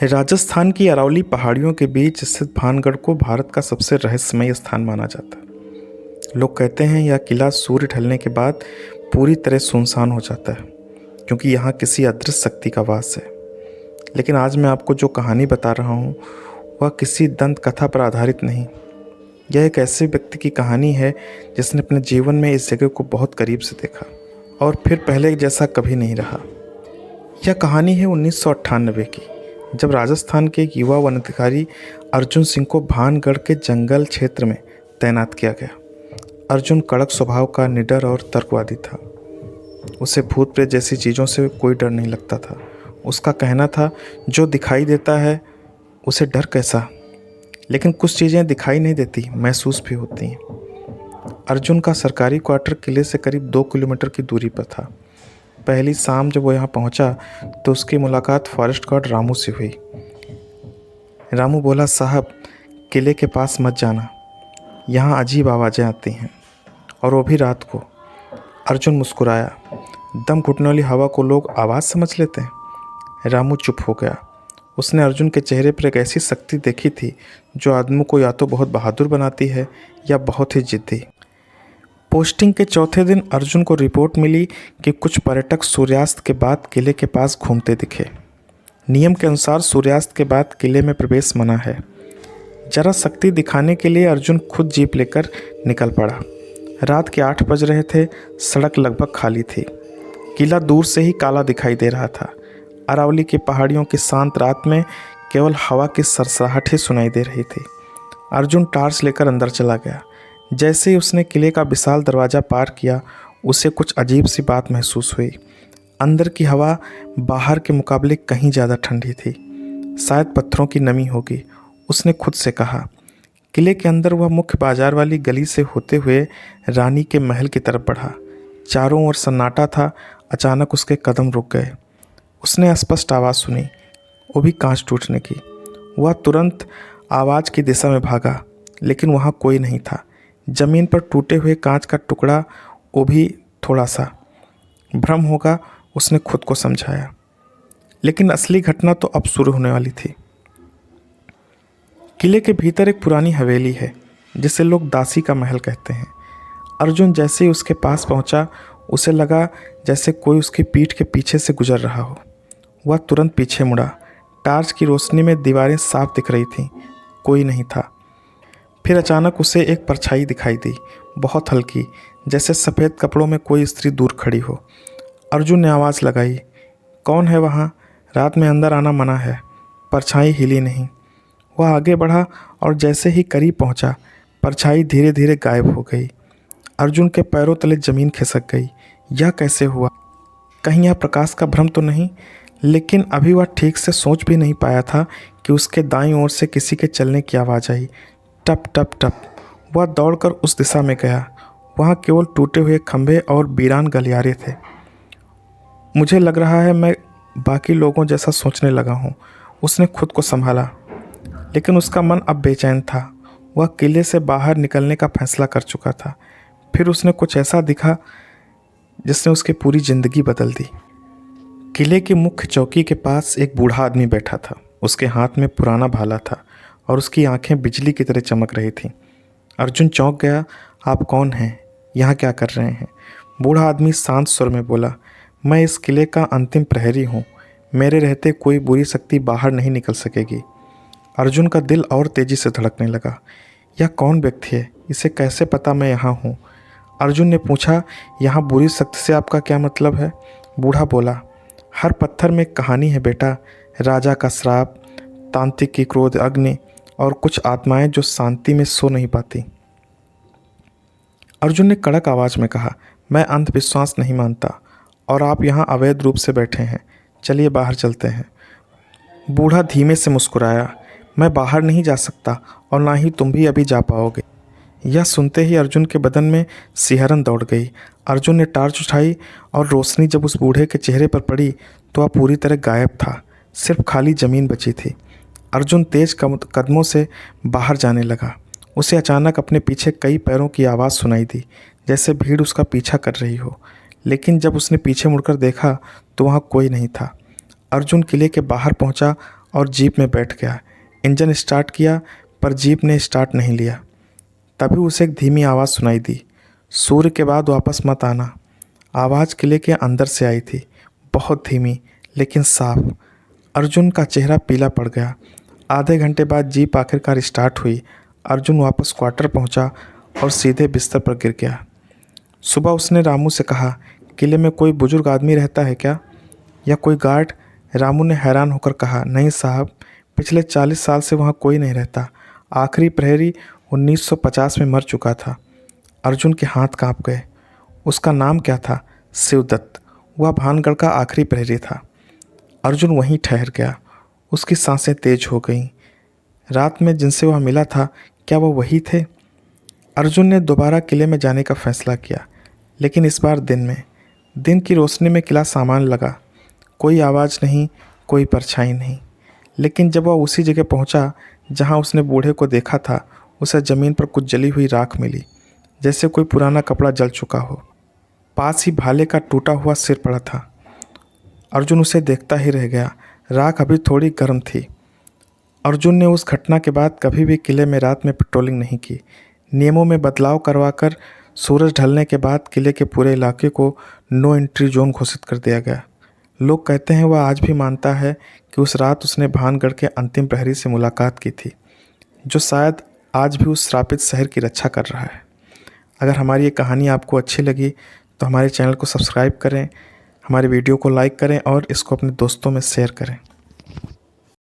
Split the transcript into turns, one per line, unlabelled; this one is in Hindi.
राजस्थान की अरावली पहाड़ियों के बीच स्थित भानगढ़ को भारत का सबसे रहस्यमय स्थान माना जाता है। लोग कहते हैं यह किला सूर्य ढलने के बाद पूरी तरह सुनसान हो जाता है क्योंकि यहाँ किसी अदृश्य शक्ति का वास है। लेकिन आज मैं आपको जो कहानी बता रहा हूँ वह किसी दंत कथा पर आधारित नहीं। यह एक ऐसे व्यक्ति की कहानी है जिसने अपने जीवन में इस जगह को बहुत करीब से देखा और फिर पहले जैसा कभी नहीं रहा। यह कहानी है 1998 की, जब राजस्थान के एक युवा वन अधिकारी अर्जुन सिंह को भानगढ़ के जंगल क्षेत्र में तैनात किया गया। अर्जुन कड़क स्वभाव का निडर और तर्कवादी था। उसे भूत प्रेत जैसी चीज़ों से कोई डर नहीं लगता था। उसका कहना था, जो दिखाई देता है उसे डर कैसा। लेकिन कुछ चीज़ें दिखाई नहीं देती, महसूस भी होती हैं। अर्जुन का सरकारी क्वार्टर किले से करीब 2 किलोमीटर की दूरी पर था। पहली शाम जब वो यहाँ पहुँचा तो उसकी मुलाकात फॉरेस्ट गार्ड रामू से हुई। रामू बोला, साहब किले के पास मत जाना, यहाँ अजीब आवाज़ें आती हैं और वो भी रात को। अर्जुन मुस्कुराया। दम घुटने वाली हवा को लोग आवाज़ समझ लेते हैं। रामू चुप हो गया। उसने अर्जुन के चेहरे पर एक ऐसी शक्ति देखी थी जो आदमी को या तो बहुत बहादुर बनाती है या बहुत ही जिद्दी। पोस्टिंग के चौथे दिन अर्जुन को रिपोर्ट मिली कि कुछ पर्यटक सूर्यास्त के बाद किले के पास घूमते दिखे। नियम के अनुसार सूर्यास्त के बाद किले में प्रवेश मना है। जरा शक्ति दिखाने के लिए अर्जुन खुद जीप लेकर निकल पड़ा। रात के 8 बज रहे थे। सड़क लगभग खाली थी। किला दूर से ही काला दिखाई दे रहा था। अरावली की पहाड़ियों की शांत रात में केवल हवा की सरसराहट ही सुनाई दे रही थी। अर्जुन टार्च लेकर अंदर चला गया। जैसे ही उसने किले का विशाल दरवाज़ा पार किया, उसे कुछ अजीब सी बात महसूस हुई। अंदर की हवा बाहर के मुकाबले कहीं ज़्यादा ठंडी थी। शायद पत्थरों की नमी होगी, उसने खुद से कहा। किले के अंदर वह मुख्य बाजार वाली गली से होते हुए रानी के महल की तरफ बढ़ा। चारों ओर सन्नाटा था। अचानक उसके कदम रुक गए। उसने स्पष्ट आवाज़ सुनी, वो भी कांच टूटने की। वह तुरंत आवाज़ की दिशा में भागा, लेकिन वहाँ कोई नहीं था। ज़मीन पर टूटे हुए कांच का टुकड़ा, वो भी थोड़ा सा। भ्रम होगा, उसने खुद को समझाया। लेकिन असली घटना तो अब शुरू होने वाली थी। किले के भीतर एक पुरानी हवेली है जिसे लोग दासी का महल कहते हैं। अर्जुन जैसे ही उसके पास पहुंचा, उसे लगा जैसे कोई उसकी पीठ के पीछे से गुजर रहा हो। वह तुरंत पीछे मुड़ा। टार्च की रोशनी में दीवारें साफ दिख रही थीं, कोई नहीं था। फिर अचानक उसे एक परछाई दिखाई दी, बहुत हल्की, जैसे सफ़ेद कपड़ों में कोई स्त्री दूर खड़ी हो। अर्जुन ने आवाज़ लगाई, कौन है वहाँ? रात में अंदर आना मना है। परछाई हिली नहीं। वह आगे बढ़ा और जैसे ही करीब पहुँचा, परछाई धीरे धीरे गायब हो गई। अर्जुन के पैरों तले ज़मीन खिसक गई। यह कैसे हुआ? कहीं यह प्रकाश का भ्रम तो नहीं? लेकिन अभी वह ठीक से सोच भी नहीं पाया था कि उसके दाईं ओर से किसी के चलने की आवाज़ आई। टप टप टप। वह दौड़कर उस दिशा में गया। वहाँ केवल टूटे हुए खंभे और वीरान गलियारे थे। मुझे लग रहा है मैं बाकी लोगों जैसा सोचने लगा हूँ, उसने खुद को संभाला। लेकिन उसका मन अब बेचैन था। वह किले से बाहर निकलने का फैसला कर चुका था। फिर उसने कुछ ऐसा दिखा जिसने उसकी पूरी ज़िंदगी बदल दी। किले की मुख्य चौकी के पास एक बूढ़ा आदमी बैठा था। उसके हाथ में पुराना भाला था और उसकी आंखें बिजली की तरह चमक रही थीं। अर्जुन चौंक गया। आप कौन हैं? यहाँ क्या कर रहे हैं? बूढ़ा आदमी शांत स्वर में बोला, मैं इस किले का अंतिम प्रहरी हूँ। मेरे रहते कोई बुरी शक्ति बाहर नहीं निकल सकेगी। अर्जुन का दिल और तेज़ी से धड़कने लगा। यह कौन व्यक्ति है? इसे कैसे पता मैं यहाँ हूँ? अर्जुन ने पूछा, यहाँ बुरी शक्ति से आपका क्या मतलब है? बूढ़ा बोला, हर पत्थर में एक कहानी है बेटा। राजा का श्राप, तांत्रिक की क्रोध अग्नि और कुछ आत्माएं जो शांति में सो नहीं पाती। अर्जुन ने कड़क आवाज़ में कहा, मैं अंधविश्वास नहीं मानता और आप यहाँ अवैध रूप से बैठे हैं। चलिए बाहर चलते हैं। बूढ़ा धीमे से मुस्कुराया, मैं बाहर नहीं जा सकता और ना ही तुम भी अभी जा पाओगे। यह सुनते ही अर्जुन के बदन में सिहरन दौड़ गई। अर्जुन ने टार्च उठाई और रोशनी जब उस बूढ़े के चेहरे पर पड़ी तो वह पूरी तरह गायब था। सिर्फ खाली ज़मीन बची थी। अर्जुन तेज कदमों से बाहर जाने लगा। उसे अचानक अपने पीछे कई पैरों की आवाज़ सुनाई दी, जैसे भीड़ उसका पीछा कर रही हो। लेकिन जब उसने पीछे मुड़कर देखा तो वहाँ कोई नहीं था। अर्जुन किले के बाहर पहुंचा और जीप में बैठ गया। इंजन स्टार्ट किया पर जीप ने स्टार्ट नहीं लिया। तभी उसे एक धीमी आवाज़ सुनाई दी, सूर्य के बाद वापस मत आना। आवाज़ किले के अंदर से आई थी, बहुत धीमी लेकिन साफ। अर्जुन का चेहरा पीला पड़ गया। आधे घंटे बाद जीप आखिरकार स्टार्ट हुई। अर्जुन वापस क्वार्टर पहुंचा और सीधे बिस्तर पर गिर गया। सुबह उसने रामू से कहा, किले में कोई बुजुर्ग आदमी रहता है क्या, या कोई गार्ड? रामू ने हैरान होकर कहा, नहीं साहब, पिछले 40 साल से वहाँ कोई नहीं रहता। आखिरी प्रहरी 1950 में मर चुका था। अर्जुन के हाथ कांप गए। उसका नाम क्या था? शिवदत्त। वह भानगढ़ का आखिरी प्रहरी था। अर्जुन वहीं ठहर गया। उसकी सांसें तेज हो गईं। रात में जिनसे वह मिला था, क्या वह वही थे? अर्जुन ने दोबारा किले में जाने का फैसला किया, लेकिन इस बार दिन में। दिन की रोशनी में किला सामान लगा। कोई आवाज़ नहीं, कोई परछाई नहीं। लेकिन जब वह उसी जगह पहुंचा जहां उसने बूढ़े को देखा था, उसे ज़मीन पर कुछ जली हुई राख मिली, जैसे कोई पुराना कपड़ा जल चुका हो। पास ही भाले का टूटा हुआ सिर पड़ा था। अर्जुन उसे देखता ही रह गया। राख अभी थोड़ी गर्म थी। अर्जुन ने उस घटना के बाद कभी भी किले में रात में पेट्रोलिंग नहीं की। नियमों में बदलाव करवाकर सूरज ढलने के बाद किले के पूरे इलाके को नो एंट्री जोन घोषित कर दिया गया। लोग कहते हैं वह आज भी मानता है कि उस रात उसने भानगढ़ के अंतिम प्रहरी से मुलाकात की थी, जो शायद आज भी उस श्रापित शहर की रक्षा कर रहा है। अगर हमारी ये कहानी आपको अच्छी लगी तो हमारे चैनल को सब्सक्राइब करें, हमारे वीडियो को लाइक करें और इसको अपने दोस्तों में शेयर करें।